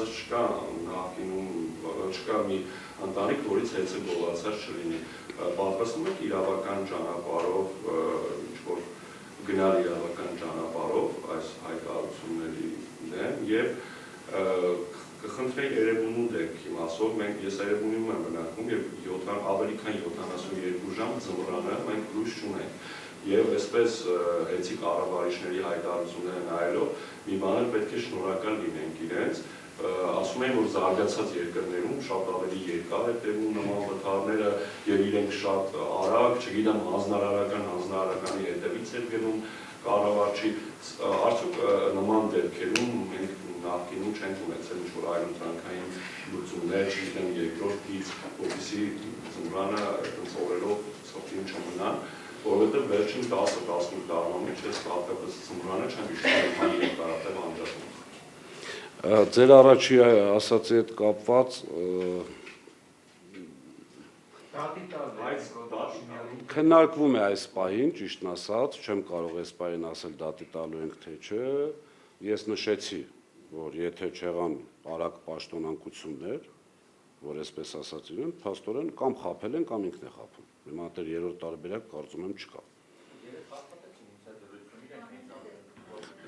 ասած չկա նախկինում չկա մի ընտանիք, որից հեծը գողացած չլինի։ Պատրաստում եք իրավական ճանապարհով ինչ-որ գնալ իրավական ճանապարհով այս հայտարարությունների դեմ եւ կխնդրեի Երևանում դեք իմասով, ես Երևանում եմ բնակվում եւ ավելի քան 72 ժամ ձմռանը մենք լույս չունենք։ Եվ այսպես հեցի կառավարիչների հայտարարությունները նայելով մի բան պետք է շնորհակալ լինենք իրենց, ասում են, որ զարգացած երկրներում շատ ավելի երկար է տևում նման վթարները եւ իրենք շատ արագ, չգիտեմ, հանձնարարականի հետևից է գնում կառավարչի, արդյոք նման դեպքերում մենք նախկինում չենք ունեցել ինչ-որ այլընտրանքային լուծումներ, չգիտեմ, երկրորդ դից, որպեսզի ձմռանը օրերով սովորին չմնան, որովհետև վերջին 10-15 տարվա մեջ ես հատկապես ձմռանը չեմ հիշում երկարատև անջատում։ Ձեր առաջի ասացի հետ կապված քննարկվում է այս պահին, ճիշտն ասած, չեմ կարող այս պահին ասել դատի տալու ենք թե չէ, ես նշեցի, որ եթե չեղան արագ պաշտոնանկություններ, որ այսպես ասած իրեն, փաստորեն կամ խաբել են, կամ ինքն է խաբում։ Հիմա դեռ երրորդ տարբերակ կարծում եմ չկա։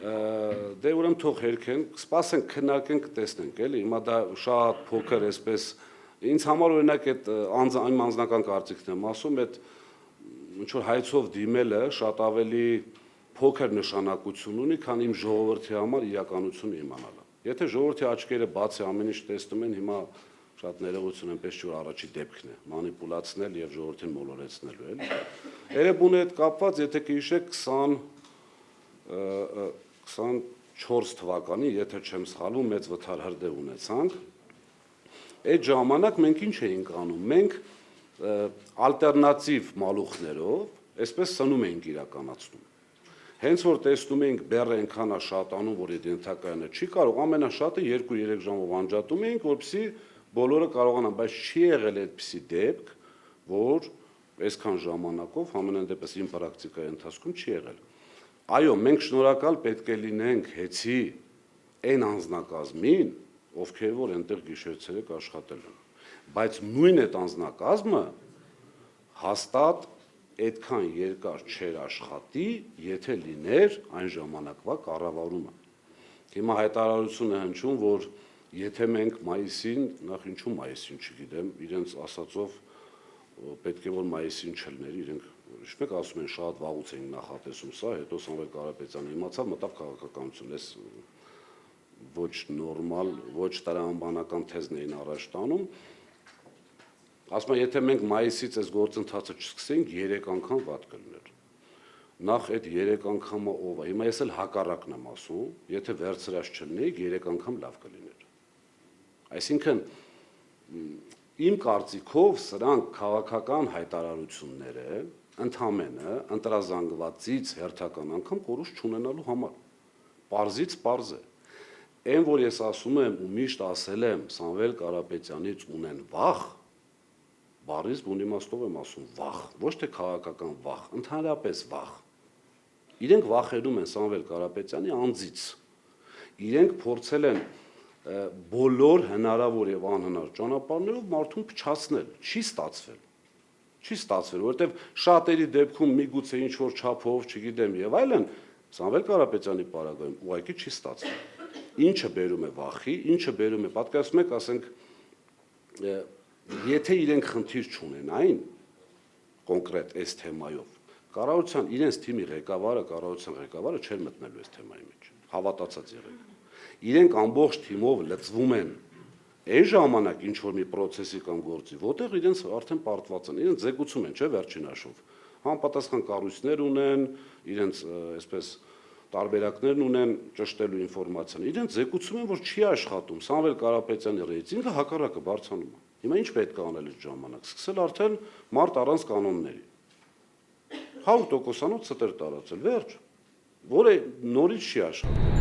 Դե ուրեմն թող հերքեն, սպասենք, քննարկենք, տեսնենք, էլի, հիմա դա շատ փոքր այսպես, ինձ համար օրինակ այդ այն անձնական կարծիքն եմ ասում, այդ ինչ-որ հայցով դիմելը շատ ավելի փոքր նշանակություն ունի, քան իմ ժողովրդի համար իրականությունը իմանալը։ Եթե ժողովրդի աչքերը բաց է ամեն ինչ տեսնում են, հիմա շատ ներողություն այնպես չէ որ առաջի դեպքն է, մանիպուլացնել եւ ժողովրդին մոլորեցնելու էլի։ Երևանի հետ կապված, եթե կհիշեք 24 թվականի, եթե չեմ սխալվում, մեծ վթար հրդեհ ունեցանք, այդ ժամանակ մենք ինչ էինք անում, մենք ալտերնատիվ մալուխներով, այսպես սնում էինք իրականացնում։ Հենց որ տեսնում էինք բեռը այնքան է շատանում, որ այդ ենթակայանը չի կարող, ամենաշատը 2-3 ժամով անջատում էինք, որպեսզի բոլորը կարողանան, բայց չի եղել այդպիսի դեպք, որ այսքան ժամանակով համենայն դեպս իմ պրակտիկայի ընթացքում չի եղել։ Այո, մենք շնորհակալ պետք է լինենք հեցի այն անձնակազմին, ովքեր որ այնտեղ գիշեր-ցերեկ աշխատել են, բայց նույն այդ անձնակազմը հաստատ այդքան երկար չէր աշխատի, եթե լիներ այն ժամանակվա կառավարումը։ Հիմա հայտարարություն է հնչում, որ եթե մենք մայիսին, նախ ինչու մայիսին չգիտեմ, իրենց ասածով պետք է որ մայիսին չլներ, իրենք իշմեք ասում են շատ վաղուց էին նախատեսում սա, հետո Սամվել Կարապետյանը իմացավ, մտավ քաղաքականություն, ես ոչ նորմալ, ոչ տրամաբանական թեզն էին առաջ տանում, ասում եմ, եթե մենք մայիսից այս գործընթացը չսկսենք, 3 անգամ վատ կլներ։ Նախ այդ 3 անգամը ով է, հիմա ես էլ հակառակն եմ ասում, եթե վերցրած չլինեիք, 3 անգամ լավ կլիներ։ Այսինքն, իմ կարծիքով սրանք քաղաքական հայտարարություններ են, ընդամենը ընտրազանգվածից հերթական անգամ կորուստ չունենալու համար։ Պարզից պարզ է։ Այն, որ ես ասում եմ ու միշտ ասել եմ Սամվել Կարապետյանից ունեն վախ, բառից բուն իմաստով եմ ասում վախ, ոչ թե քաղաքական վախ, ընդհանրապես վախ։ Իրենք վախենում են Սամվել Կարապետյանի անձից։ Իրենք փորձել են բոլոր հնարավոր եւ անհնար ճանապարհներով մարդուն փչացնել, չի ստացվել, որովհետեւ շատերի դեպքում միգուցե ինչ որ չափով, չգիտեմ եւ այլն, Սամվել Կարապետյանի պարագայում ուղղակի չի ստացվել։ Ինչը բերում է վախի, ինչը բերում է, պատկերացնում եք, ասենք, եթե իրենք խնդիր չունենային կոնկրետ այս թեմայով, կառավարության իրենց թիմի կառավարության ղեկավարը չէր մտնելու այս թեմայի մեջ, հավատացած եղեք։ Իրենք ամբողջ թիմով լծվում են այն ժամանակ ինչ որ մի process-ի կամ գործի, որտեղ իրենց արդեն պարտված են, իրենց զեկուցում են, չէ՞, վերջին հաշվով։ Համապատասխան կառույցներ ունեն, իրենց այսպես տարբերակներն ունեն ճշտելու ինֆորմացիան։ Իրենց զեկուցում են, որ չի աշխատում, Սամվել Կարապետյանի ռեյտինգը հակառակը բարձրանում է։ Հիմա ինչ պետք է անել այս ժամանակ։ Սկսել արդեն մարդ առանց կանոնների։ 100%-անոց ստեր տարածել, վերջ, որը նորից չի աշխատում։